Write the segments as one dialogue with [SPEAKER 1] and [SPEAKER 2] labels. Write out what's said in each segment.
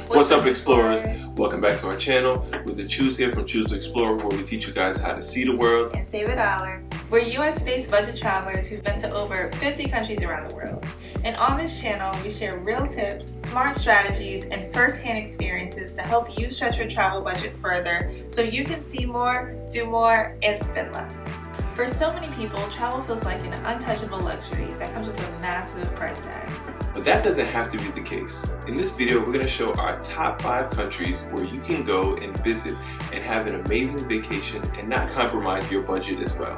[SPEAKER 1] What's up, explorers? Welcome back to our channel. We're the Choose here from Choose to Explore, where we teach you guys how to see the world
[SPEAKER 2] and save $1. We're US-based budget travelers who've been to over 50 countries around the world. And on this channel, we share real tips, smart strategies, and first-hand experiences to help you stretch your travel budget further so you can see more, do more, and spend less. For so many people, travel feels like an untouchable luxury that comes with a massive price tag.
[SPEAKER 1] But that doesn't have to be the case. In this video, we're going to show our top 5 countries where you can go and visit and have an amazing vacation and not compromise your budget as well.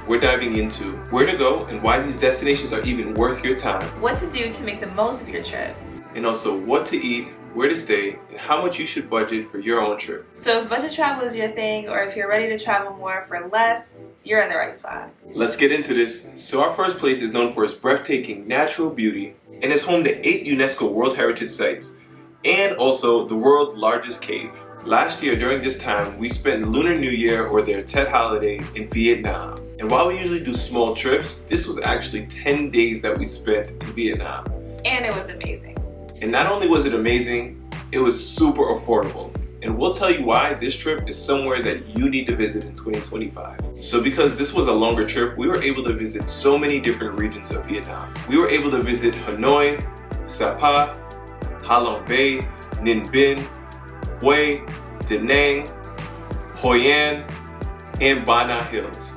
[SPEAKER 1] We're diving into where to go and why these destinations are even worth your time.
[SPEAKER 2] What to do to make the most of your trip.
[SPEAKER 1] And also what to eat, where to stay, and how much you should budget for your own trip.
[SPEAKER 2] So if budget travel is your thing, or if you're ready to travel more for less, you're in the right spot.
[SPEAKER 1] Let's get into this. So our first place is known for its breathtaking natural beauty and is home to 8 UNESCO World Heritage Sites and also the world's largest cave. Last year during this time, we spent Lunar New Year or their Tet holiday in Vietnam. And while we usually do small trips, this was actually 10 days that we spent in Vietnam.
[SPEAKER 2] And it was amazing.
[SPEAKER 1] And not only was it amazing, it was super affordable. And we'll tell you why this trip is somewhere that you need to visit in 2025. So because this was a longer trip, we were able to visit so many different regions of Vietnam. We were able to visit Hanoi, Sapa, Ha Long Bay, Ninh Bình, Hue, Da Nang, Hoi An, and Ba Na Hills.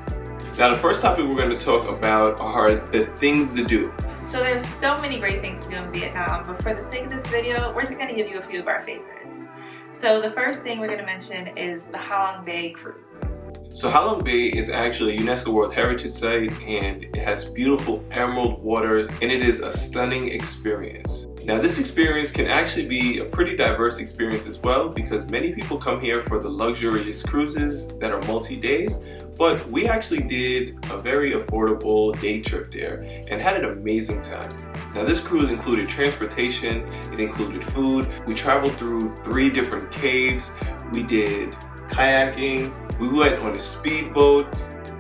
[SPEAKER 1] Now the first topic we're going to talk about are the things to do.
[SPEAKER 2] So there's so many great things to do in Vietnam, but for the sake of this video, we're just going to give you a few of our favorites. So the first thing we're going to mention is the Ha Long Bay cruise.
[SPEAKER 1] So Ha Long Bay is actually a UNESCO World Heritage Site, and it has beautiful emerald waters, and it is a stunning experience. Now this experience can actually be a pretty diverse experience as well, because many people come here for the luxurious cruises that are multi-days, but we actually did a very affordable day trip there and had an amazing time. Now this cruise included transportation, it included food, we traveled through 3 different caves, we did kayaking, we went on a speedboat,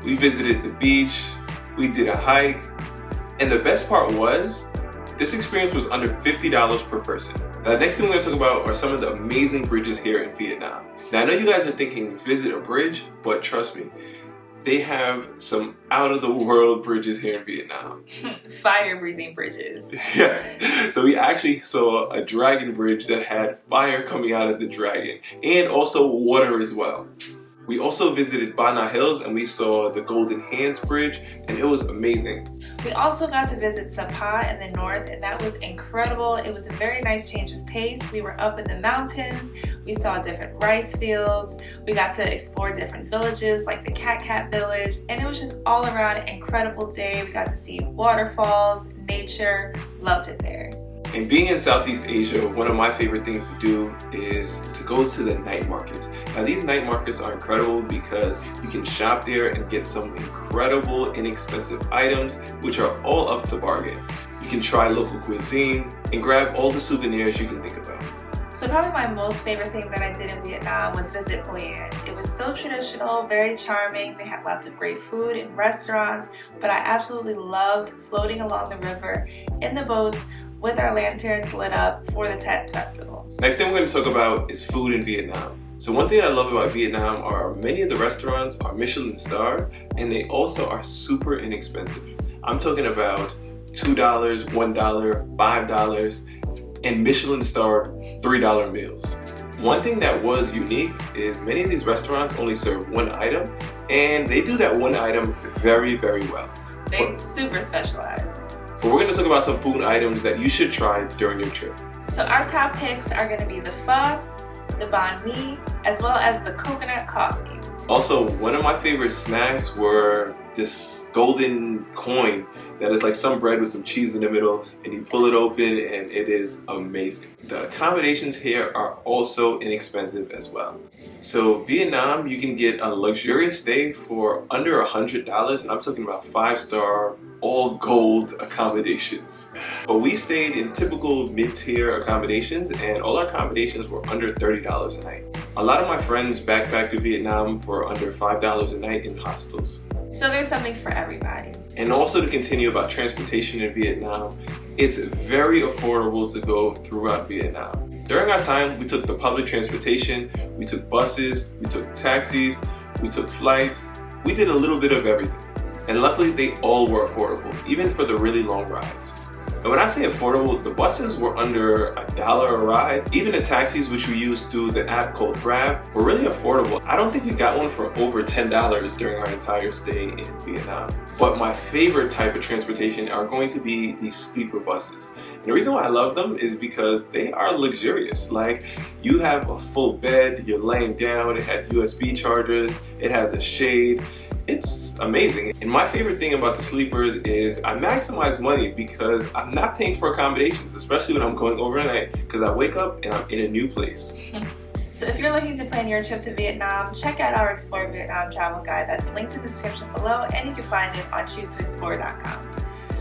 [SPEAKER 1] we visited the beach, we did a hike, and the best part was, this experience was under $50 per person. Now the next thing we're going to talk about are some of the amazing bridges here in Vietnam. Now I know you guys are thinking visit a bridge, but trust me, they have some out-of-the-world bridges here in Vietnam.
[SPEAKER 2] Fire-breathing bridges.
[SPEAKER 1] Yes. So we actually saw a dragon bridge that had fire coming out of the dragon and also water as well. We also visited Ba Na Hills and we saw the Golden Hands Bridge, and it was amazing.
[SPEAKER 2] We also got to visit Sapa in the north, and that was incredible. It was a very nice change of pace. We were up in the mountains, we saw different rice fields, we got to explore different villages like the Cat village, and it was just all around an incredible day. We got to see waterfalls, nature, loved it there.
[SPEAKER 1] And being in Southeast Asia, one of my favorite things to do is to go to the night markets. Now these night markets are incredible because you can shop there and get some incredible inexpensive items which are all up to bargain. You can try local cuisine and grab all the souvenirs you can think about.
[SPEAKER 2] So probably my most favorite thing that I did in Vietnam was visit Hoi An. It was so traditional, very charming. They had lots of great food and restaurants, but I absolutely loved floating along the river in the boats with our lanterns lit up for the Tet Festival.
[SPEAKER 1] Next thing we're going to talk about is food in Vietnam. So one thing I love about Vietnam are many of the restaurants are Michelin starred, and they also are super inexpensive. I'm talking about $2, $1, $5, and Michelin starred $3 meals. One thing that was unique is many of these restaurants only serve one item, and they do that one item very, very well.
[SPEAKER 2] They super specialize.
[SPEAKER 1] But we're going to talk about some food items that you should try during your trip.
[SPEAKER 2] So our top picks are going to be the pho, the banh mi, as well as the coconut coffee.
[SPEAKER 1] Also, one of my favorite snacks were this golden coin that is like some bread with some cheese in the middle, and you pull it open and it is amazing. The accommodations here are also inexpensive as well. So Vietnam, you can get a luxurious stay for under $100, and I'm talking about 5-star all gold accommodations. But we stayed in typical mid-tier accommodations, and all our accommodations were under $30 a night. A lot of my friends backpacked to Vietnam for under $5 a night in hostels.
[SPEAKER 2] So there's something for everybody.
[SPEAKER 1] And also to continue about transportation in Vietnam, it's very affordable to go throughout Vietnam. During our time, we took the public transportation, we took buses, we took taxis, we took flights. We did a little bit of everything. And luckily, they all were affordable, even for the really long rides. And when I say affordable, the buses were under $1 a ride. Even the taxis, which we used through the app called Grab, were really affordable. I don't think we got one for over $10 during our entire stay in Vietnam. But my favorite type of transportation are going to be these sleeper buses. And the reason why I love them is because they are luxurious. Like, you have a full bed, you're laying down, it has USB chargers, it has a shade. It's amazing. And my favorite thing about the sleepers is I maximize money because I'm not paying for accommodations, especially when I'm going overnight, because I wake up and I'm in a new place.
[SPEAKER 2] So if you're looking to plan your trip to Vietnam, check out our Explore Vietnam travel guide that's linked in the description below, and you can find it on choosetoexplore.com.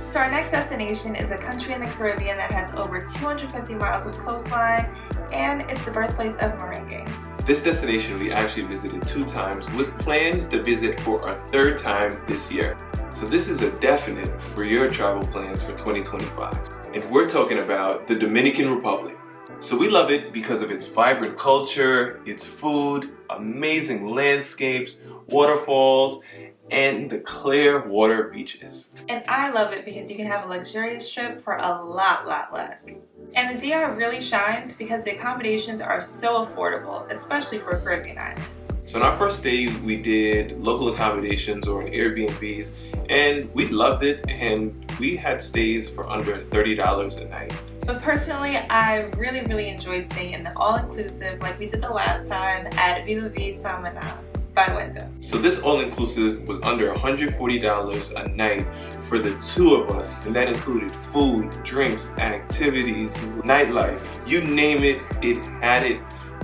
[SPEAKER 2] So our next destination is a country in the Caribbean that has over 250 miles of coastline, and it's the birthplace of merengue.
[SPEAKER 1] This destination we actually visited 2 times with plans to visit for a 3rd time this year. So this is a definite for your travel plans for 2025. And we're talking about the Dominican Republic. So we love it because of its vibrant culture, its food, amazing landscapes, waterfalls, and the clear water beaches.
[SPEAKER 2] And I love it because you can have a luxurious trip for a lot less. And the DR really shines because the accommodations are so affordable, especially for Caribbean islands.
[SPEAKER 1] So on our first day, we did local accommodations or an Airbnbs, and we loved it, and we had stays for under $30 a night.
[SPEAKER 2] But personally, I really enjoyed staying in the all-inclusive like we did the last time at Viva Samana by Wyndham.
[SPEAKER 1] So this all-inclusive was under $140 a night for the 2 of us, and that included food, drinks, activities, nightlife, you name it, it had it.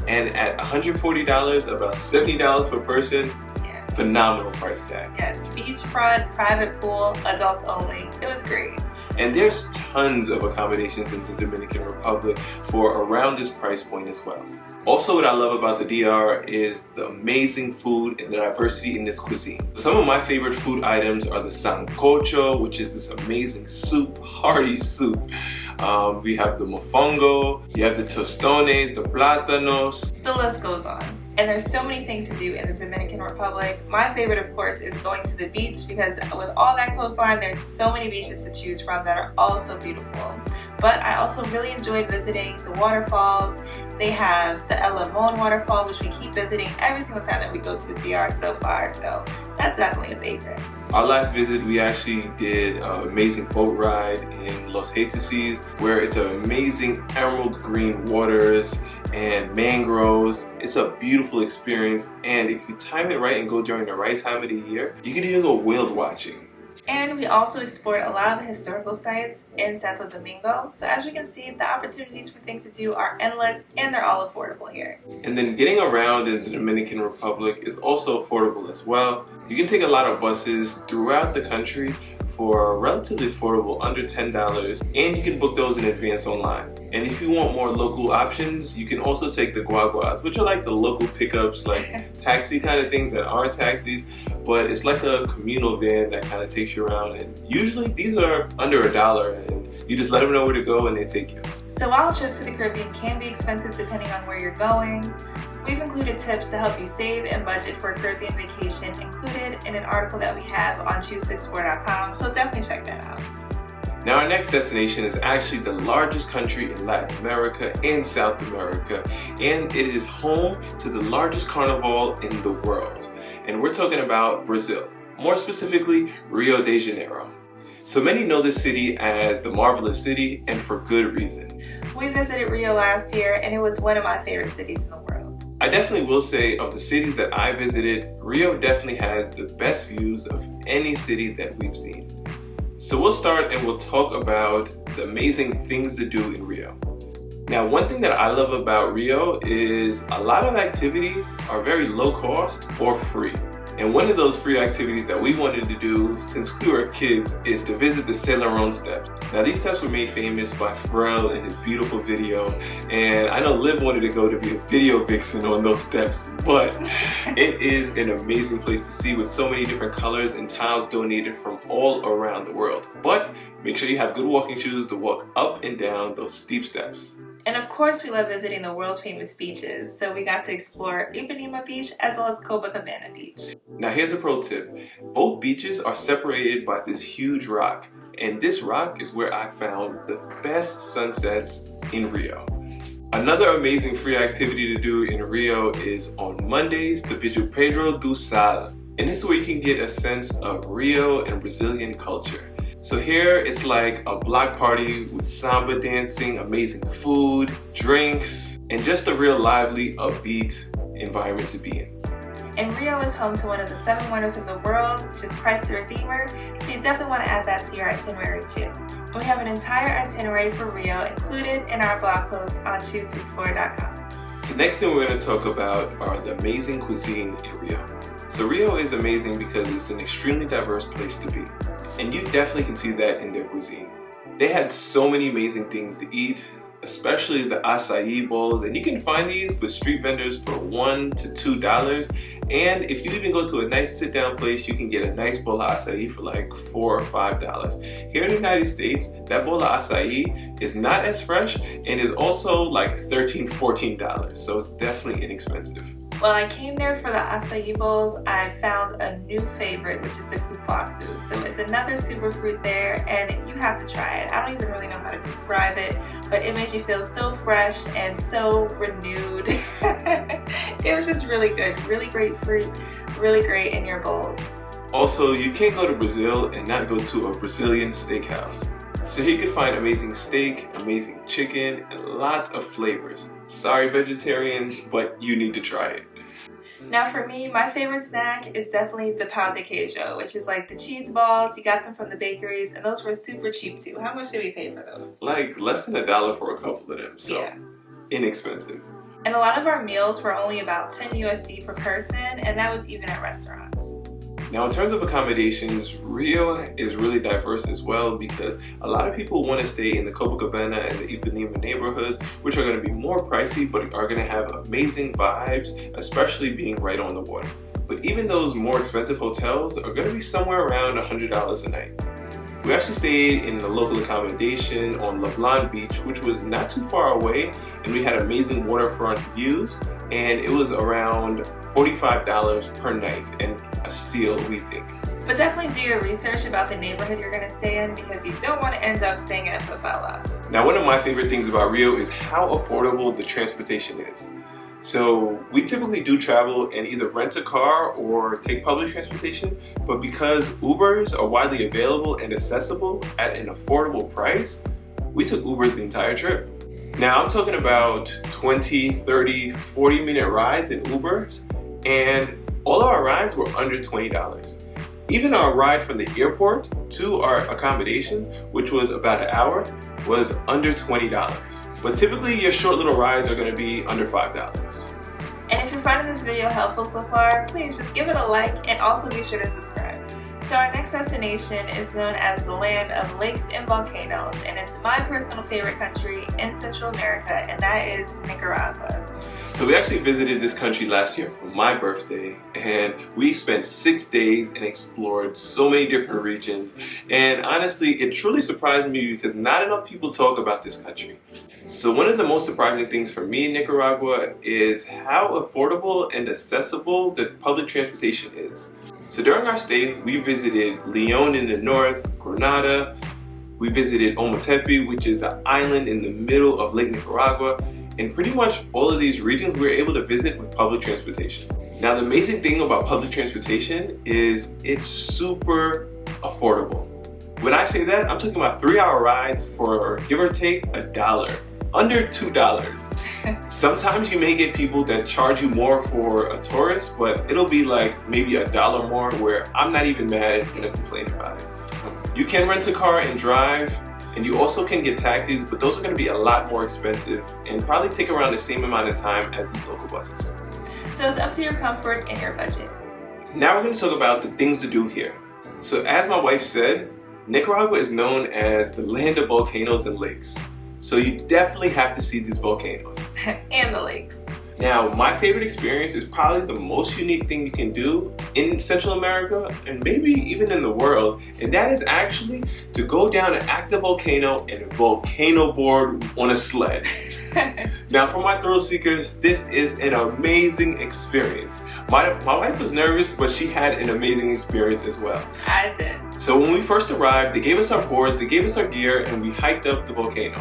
[SPEAKER 1] And at $140, about $70 per person,
[SPEAKER 2] yeah.
[SPEAKER 1] Phenomenal price tag.
[SPEAKER 2] Yes, beachfront, private pool, adults only. It was great.
[SPEAKER 1] And there's tons of accommodations in the Dominican Republic for around this price point as well. Also, what I love about the DR is the amazing food and the diversity in this cuisine. Some of my favorite food items are the sancocho, which is this amazing soup, hearty soup. We have the mofongo, you have the tostones, the plátanos.
[SPEAKER 2] The list goes on. And there's so many things to do in the Dominican Republic. My favorite, of course, is going to the beach because with all that coastline, there's so many beaches to choose from that are all so beautiful. But I also really enjoyed visiting the waterfalls. They have the El Limon waterfall, which we keep visiting every single time that we go to the DR so far. So that's definitely a favorite.
[SPEAKER 1] Our last visit, we actually did an amazing boat ride in Los Haitises, where it's an amazing emerald green waters and mangroves. It's a beautiful experience, and if you time it right and go during the right time of the year, you can even go whale watching.
[SPEAKER 2] And we also explored a lot of the historical sites in Santo Domingo. So as we can see, the opportunities for things to do are endless, and they're all affordable here.
[SPEAKER 1] And then getting around in the Dominican Republic is also affordable as well. You can take a lot of buses throughout the country for relatively affordable, under $10, and you can book those in advance online. And if you want more local options, you can also take the guaguas, which are like the local pickups, like taxi kind of things that aren't taxis, but it's like a communal van that kind of takes you around. And usually these are under $1, and you just let them know where to go and they take you.
[SPEAKER 2] So while trips to the Caribbean can be expensive depending on where you're going, we've included tips to help you save and budget for a Caribbean vacation included in an article that we have on choosetoexplore.com, so definitely check that out.
[SPEAKER 1] Now our next destination is actually the largest country in Latin America and South America, and it is home to the largest carnival in the world. And we're talking about Brazil, more specifically Rio de Janeiro. So many know this city as the Marvelous City, and for good reason.
[SPEAKER 2] We visited Rio last year, and it was one of my favorite cities in the world.
[SPEAKER 1] I definitely will say, of the cities that I visited, Rio definitely has the best views of any city that we've seen. So we'll start and we'll talk about the amazing things to do in Rio. Now, one thing that I love about Rio is a lot of activities are very low cost or free. And one of those free activities that we wanted to do since we were kids is to visit the Celeron steps. Now, these steps were made famous by Pharrell in his beautiful video, and I know Liv wanted to go to be a video vixen on those steps, but it is an amazing place to see with so many different colors and tiles donated from all around the world. But make sure you have good walking shoes to walk up and down those steep steps.
[SPEAKER 2] And of course, we love visiting the world's famous beaches, so we got to explore Ipanema Beach as well as Copacabana Beach.
[SPEAKER 1] Now here's a pro tip. Both beaches are separated by this huge rock, and this rock is where I found the best sunsets in Rio. Another amazing free activity to do in Rio is on Mondays to visit Pedro do Sal, and this is where you can get a sense of Rio and Brazilian culture. So here it's like a block party with samba dancing, amazing food, drinks, and just a real lively, upbeat environment to be in.
[SPEAKER 2] And Rio is home to one of the 7 wonders of the world, which is Christ the Redeemer, so you definitely want to add that to your itinerary too. We have an entire itinerary for Rio included in our blog post on choosetoexplore.com.
[SPEAKER 1] The next thing we're going to talk about are the amazing cuisine in Rio. So Rio is amazing because it's an extremely diverse place to be. And you definitely can see that in their cuisine. They had so many amazing things to eat, especially the acai bowls, and you can find these with street vendors for $1 to $2. And if you even go to a nice sit-down place, you can get a nice bowl of acai for like $4 or $5. Here in the United States, that bowl of acai is not as fresh and is also like $13, $14, so it's definitely inexpensive.
[SPEAKER 2] While I came there for the acai bowls, I found a new favorite, which is the cupuaçu. So it's another superfruit there, and you have to try it. I don't even really know how to describe it, but it made you feel so fresh and so renewed. It was just really good, really great fruit, really great in your bowls.
[SPEAKER 1] Also, you can't go to Brazil and not go to a Brazilian steakhouse. So here you can find amazing steak, amazing chicken, and lots of flavors. Sorry vegetarians, but you need to try it.
[SPEAKER 2] Now for me, my favorite snack is definitely the pão de queijo, which is like the cheese balls. You got them from the bakeries, and those were super cheap too. How much did we pay for those?
[SPEAKER 1] Like less than $1 for a couple of them, so yeah. Inexpensive.
[SPEAKER 2] And a lot of our meals were only about 10 USD per person, and that was even at restaurants.
[SPEAKER 1] Now in terms of accommodations, Rio is really diverse as well because a lot of people want to stay in the Copacabana and the Ipanema neighborhoods, which are going to be more pricey but are going to have amazing vibes, especially being right on the water. But even those more expensive hotels are going to be somewhere around $100 a night. We actually stayed in the local accommodation on Levantado Beach, which was not too far away, and we had amazing waterfront views, and it was around $45 per night, and a steal, we think.
[SPEAKER 2] But definitely do your research about the neighborhood you're going to stay in because you don't want to end up staying in a favela.
[SPEAKER 1] Now, one of my favorite things about Rio is how affordable the transportation is. So we typically do travel and either rent a car or take public transportation, but because Ubers are widely available and accessible at an affordable price, we took Ubers the entire trip. Now I'm talking about 20, 30, 40-minute rides in Ubers, and all of our rides were under $20. Even our ride from the airport to our accommodations, which was about an hour, was under $20. But typically your short little rides are going to be under $5.
[SPEAKER 2] And if you're finding this video helpful so far, please just give it a like and also be sure to subscribe. So our next destination is known as the land of lakes and volcanoes, and it's my personal favorite country in Central America, and that is Nicaragua.
[SPEAKER 1] So we actually visited this country last year for my birthday, and we spent 6 days and explored so many different regions. And honestly, it truly surprised me because not enough people talk about this country. So one of the most surprising things for me in Nicaragua is how affordable and accessible the public transportation is. So during our stay, we visited León in the north, Granada. We visited Ometepe, which is an island in the middle of Lake Nicaragua. And pretty much all of these regions we were able to visit with public transportation. Now the amazing thing about public transportation is it's super affordable. When I say that, I'm talking about 3-hour rides for give or take $1, under $2. Sometimes you may get people that charge you more for a tourist, but it'll be like maybe $1 more where I'm not even mad and gonna complain about it. You can rent a car and drive, and you also can get taxis, but those are going to be a lot more expensive and probably take around the same amount of time as these local buses.
[SPEAKER 2] So it's up to your comfort and your budget.
[SPEAKER 1] Now we're going to talk about the things to do here. So as my wife said, Nicaragua is known as the land of volcanoes and lakes. So you definitely have to see these volcanoes.
[SPEAKER 2] And the lakes.
[SPEAKER 1] Now, my favorite experience is probably the most unique thing you can do in Central America and maybe even in the world, and that is actually to go down an active volcano and volcano board on a sled. Now, for my thrill seekers, this is an amazing experience. My wife was nervous, but she had an amazing experience as well.
[SPEAKER 2] I did.
[SPEAKER 1] So when we first arrived, they gave us our boards, they gave us our gear, and we hiked up the volcano.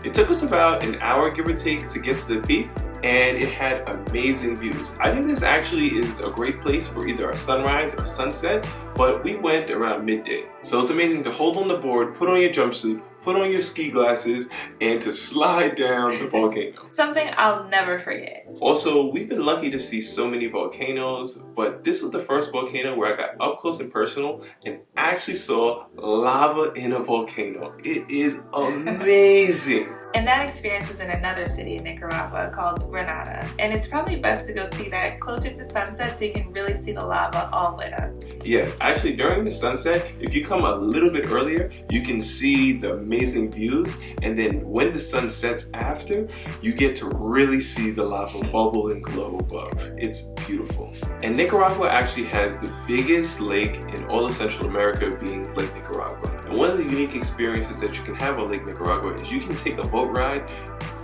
[SPEAKER 1] It took us about an hour, give or take, to get to the peak, and it had amazing views. I think this actually is a great place for either a sunrise or sunset, but we went around midday. So it's amazing to hold on the board, put on your jumpsuit, put on your ski glasses, and to slide down the volcano.
[SPEAKER 2] Something I'll never forget.
[SPEAKER 1] Also, we've been lucky to see so many volcanoes, but this was the first volcano where I got up close and personal and actually saw lava in a volcano. It is amazing.
[SPEAKER 2] And that experience was in another city in Nicaragua called Granada. And it's probably best to go see that closer to sunset so you can really see the lava all lit up.
[SPEAKER 1] Yeah, actually during the sunset, if you come a little bit earlier, you can see the amazing views. And then when the sun sets after, you get to really see the lava bubble and glow above. It's beautiful. And Nicaragua actually has the biggest lake in all of Central America, being Lake Nicaragua. And one of the unique experiences that you can have on Lake Nicaragua is you can take a boat ride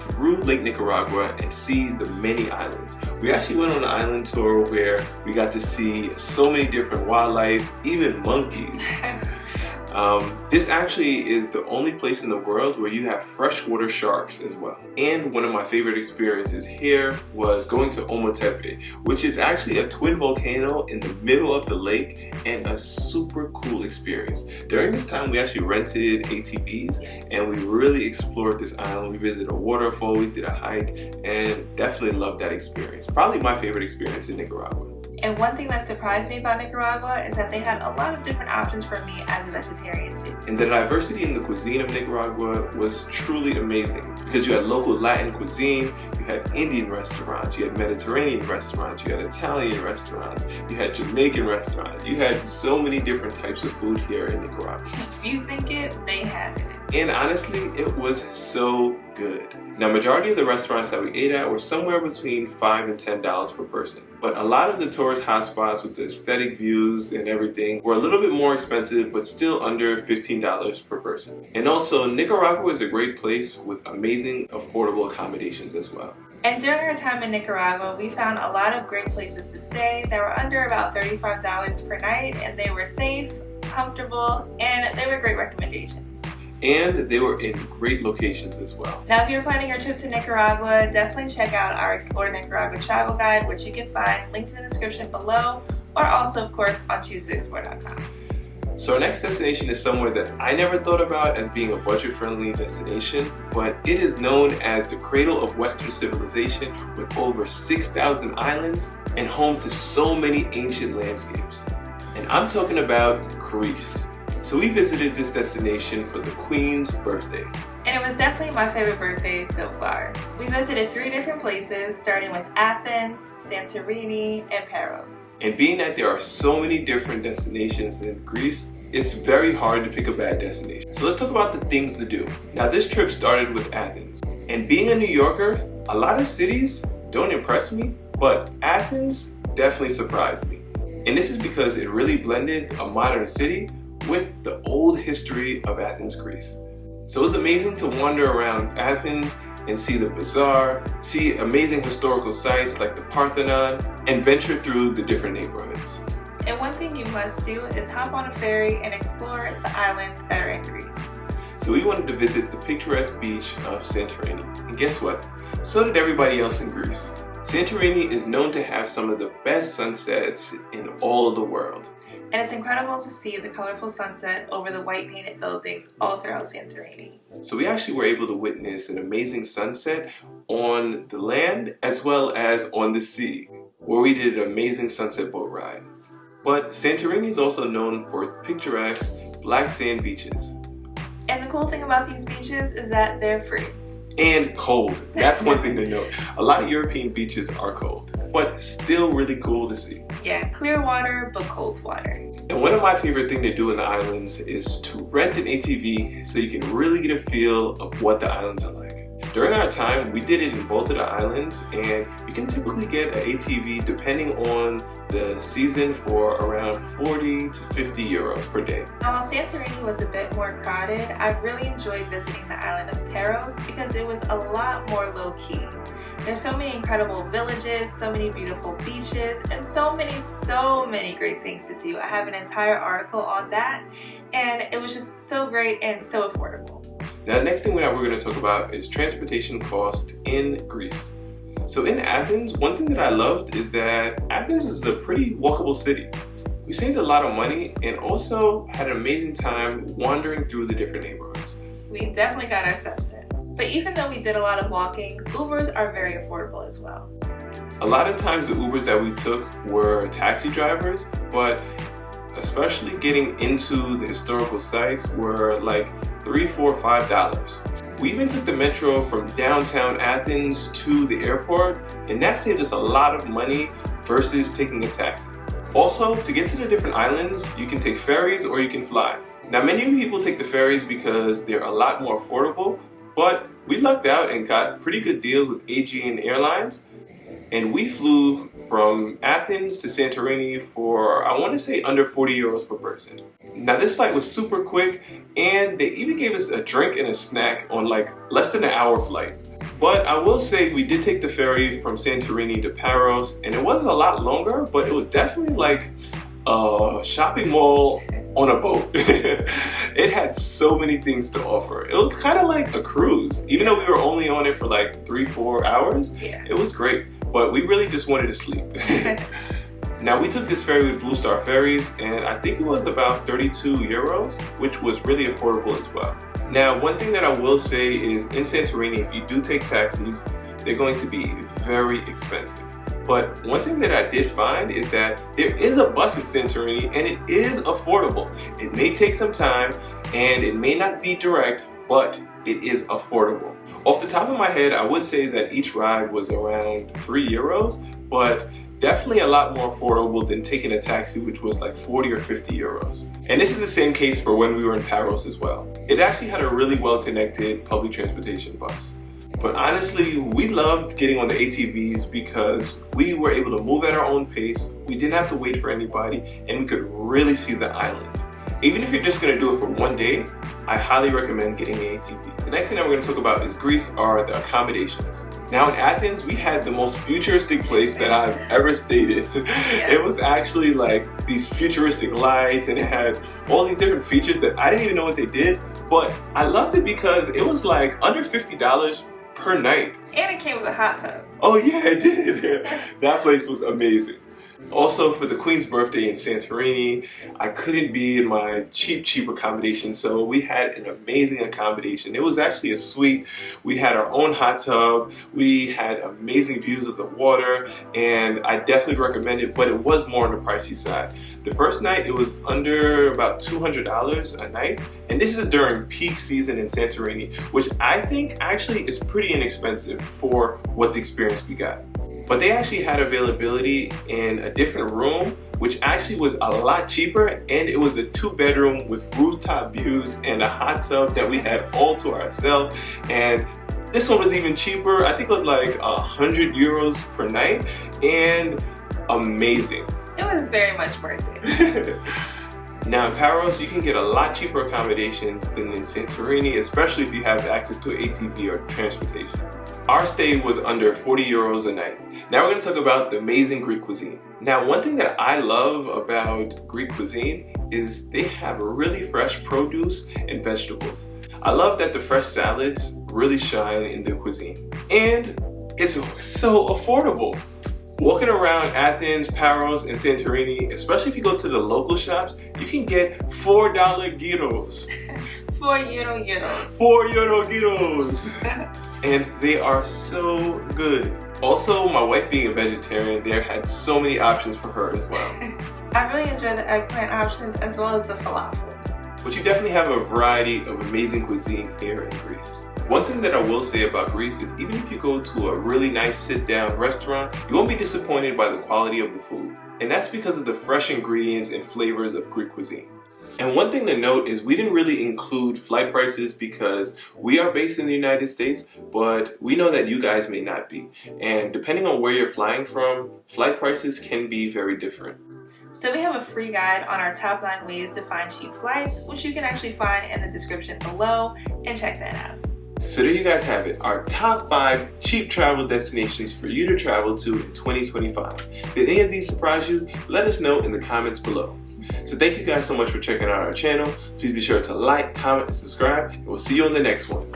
[SPEAKER 1] through Lake Nicaragua and see the many islands. We actually went on an island tour where we got to see so many different wildlife, even monkeys. This actually is the only place in the world where you have freshwater sharks as well. And one of my favorite experiences here was going to Ometepe, which is actually a twin volcano in the middle of the lake, and a super cool experience. During this time, we actually rented ATVs and we really explored this island. We visited a waterfall, we did a hike, and definitely loved that experience. Probably my favorite experience in Nicaragua.
[SPEAKER 2] And one thing that surprised me about Nicaragua is that they had a lot of different options for me as a vegetarian too.
[SPEAKER 1] And the diversity in the cuisine of Nicaragua was truly amazing because you had local Latin cuisine, you had Indian restaurants, you had Mediterranean restaurants, you had Italian restaurants, you had Jamaican restaurants. You had so many different types of food here in Nicaragua.
[SPEAKER 2] If you think it, they have it.
[SPEAKER 1] And honestly, it was so good. Now, majority of the restaurants that we ate at were somewhere between $5 and $10 per person. But a lot of the tourist hotspots with the aesthetic views and everything were a little bit more expensive, but still under $15 per person. And also, Nicaragua is a great place with amazing affordable accommodations as well.
[SPEAKER 2] And during our time in Nicaragua, we found a lot of great places to stay that were under about $35 per night, and they were safe, comfortable, and they were great recommendations.
[SPEAKER 1] And they were in great locations as well.
[SPEAKER 2] Now, if you're planning your trip to Nicaragua, definitely check out our Explore Nicaragua travel guide, which you can find linked in the description below, or also, of course, on choosetoexplore.com.
[SPEAKER 1] So our next destination is somewhere that I never thought about as being a budget-friendly destination, but it is known as the cradle of Western civilization with over 6,000 islands and home to so many ancient landscapes. And I'm talking about Greece. So we visited this destination for the Queen's birthday.
[SPEAKER 2] And it was definitely my favorite birthday so far. We visited 3 different places, starting with Athens, Santorini, and Paros.
[SPEAKER 1] And being that there are so many different destinations in Greece, it's very hard to pick a bad destination. So let's talk about the things to do. Now, this trip started with Athens. And being a New Yorker, a lot of cities don't impress me, but Athens definitely surprised me. And this is because it really blended a modern city with the old history of Athens, Greece. So it was amazing to wander around Athens and see the bazaar, see amazing historical sites like the Parthenon, and venture through the different neighborhoods.
[SPEAKER 2] And one thing you must do is hop on a ferry and explore the islands that are in Greece.
[SPEAKER 1] So we wanted to visit the picturesque beach of Santorini. And guess what? So did everybody else in Greece. Santorini is known to have some of the best sunsets in all of the world.
[SPEAKER 2] And it's incredible to see the colorful sunset over the white painted buildings all throughout Santorini.
[SPEAKER 1] So we actually were able to witness an amazing sunset on the land as well as on the sea, where we did an amazing sunset boat ride. But Santorini is also known for its picturesque black sand beaches.
[SPEAKER 2] And the cool thing about these beaches is that they're free.
[SPEAKER 1] And cold. That's one thing to note. A lot of European beaches are cold, but still really cool to see.
[SPEAKER 2] Yeah, clear water, but cold water.
[SPEAKER 1] And one of my favorite things to do in the islands is to rent an ATV so you can really get a feel of what the islands are like. During our time, we did it in both of the islands, and you can typically get an ATV depending on the season for around 40 to 50 euros per day.
[SPEAKER 2] Now, while Santorini was a bit more crowded, I really enjoyed visiting the island of Paros because it was a lot more low-key. There's so many incredible villages, so many beautiful beaches, and so many great things to do. I have an entire article on that, and it was just so great and so affordable.
[SPEAKER 1] Now, the next thing we're going to talk about is transportation cost in Greece. So in Athens, one thing that I loved is that Athens is a pretty walkable city. We saved a lot of money and also had an amazing time wandering through the different neighborhoods.
[SPEAKER 2] We definitely got our steps in. But even though we did a lot of walking, Ubers are very affordable as well.
[SPEAKER 1] A lot of times the Ubers that we took were taxi drivers, but especially getting into the historical sites were like $3, $4, $5. We even took the metro from downtown Athens to the airport, and that saved us a lot of money versus taking a taxi. Also, to get to the different islands, you can take ferries or you can fly. Now, many people take the ferries because they're a lot more affordable, but we lucked out and got pretty good deals with Aegean Airlines. And we flew from Athens to Santorini for, I want to say, under 40 euros per person. Now, this flight was super quick, and they even gave us a drink and a snack on like less than an hour flight. But I will say we did take the ferry from Santorini to Paros, and it was a lot longer, but it was definitely like a shopping mall on a boat. It had so many things to offer. It was kind of like a cruise. Even though we were only on it for like 3-4 hours, it was great. But we really just wanted to sleep. Now, we took this ferry with Blue Star Ferries, and I think it was about 32 euros, which was really affordable as well. Now, one thing that I will say is in Santorini, if you do take taxis, they're going to be very expensive. But one thing that I did find is that there is a bus in Santorini, and it is affordable. It may take some time, and it may not be direct, but it is affordable. Off the top of my head, I would say that each ride was around 3 euros, but definitely a lot more affordable than taking a taxi, which was like 40 or 50 euros. And this is the same case for when we were in Paros as well. It actually had a really well-connected public transportation bus. But honestly, we loved getting on the ATVs because we were able to move at our own pace, we didn't have to wait for anybody, and we could really see the island. Even if you're just going to do it for one day, I highly recommend getting an ATV. The next thing that we're going to talk about is Greece are the accommodations. Now in Athens, we had the most futuristic place that I've ever stayed in. It was actually like these futuristic lights, and it had all these different features that I didn't even know what they did, but I loved it because it was like under $50 per night.
[SPEAKER 2] And it came with a hot tub.
[SPEAKER 1] Oh yeah, it did. That place was amazing. Also, for the Queen's birthday in Santorini, I couldn't be in my cheap accommodation, so we had an amazing accommodation. It was actually a suite. We had our own hot tub. We had amazing views of the water, and I definitely recommend it, but it was more on the pricey side. The first night, it was under about $200 a night, and this is during peak season in Santorini, which I think actually is pretty inexpensive for what the experience we got. But they actually had availability in a different room, which actually was a lot cheaper, and it was a 2-bedroom with rooftop views and a hot tub that we had all to ourselves. And this one was even cheaper. I think it was like 100 euros per night, and amazing.
[SPEAKER 2] It was very much worth it.
[SPEAKER 1] Now in Paros, you can get a lot cheaper accommodations than in Santorini, especially if you have access to an ATV or transportation. Our stay was under 40 euros a night. Now we're going to talk about the amazing Greek cuisine. Now, one thing that I love about Greek cuisine is they have really fresh produce and vegetables. I love that the fresh salads really shine in the cuisine. And it's so affordable. Walking around Athens, Paros, and Santorini, especially if you go to the local shops, you can get $4 gyros.
[SPEAKER 2] 4 euro gyros.
[SPEAKER 1] 4 euro gyros. And they are so good. Also, my wife being a vegetarian, there had so many options for her as well.
[SPEAKER 2] I really enjoy the eggplant options as well as the falafel.
[SPEAKER 1] But you definitely have a variety of amazing cuisine here in Greece. One thing that I will say about Greece is even if you go to a really nice sit-down restaurant, you won't be disappointed by the quality of the food. And that's because of the fresh ingredients and flavors of Greek cuisine. And one thing to note is we didn't really include flight prices because we are based in the United States, but we know that you guys may not be. And depending on where you're flying from, flight prices can be very different.
[SPEAKER 2] So we have a free guide on our top 9 ways to find cheap flights, which you can actually find in the description below, and check that out.
[SPEAKER 1] So there you guys have it, our top 5 cheap travel destinations for you to travel to in 2025. Did any of these surprise you? Let us know in the comments below. So thank you guys so much for checking out our channel. Please be sure to like, comment, and subscribe, and we'll see you on the next one.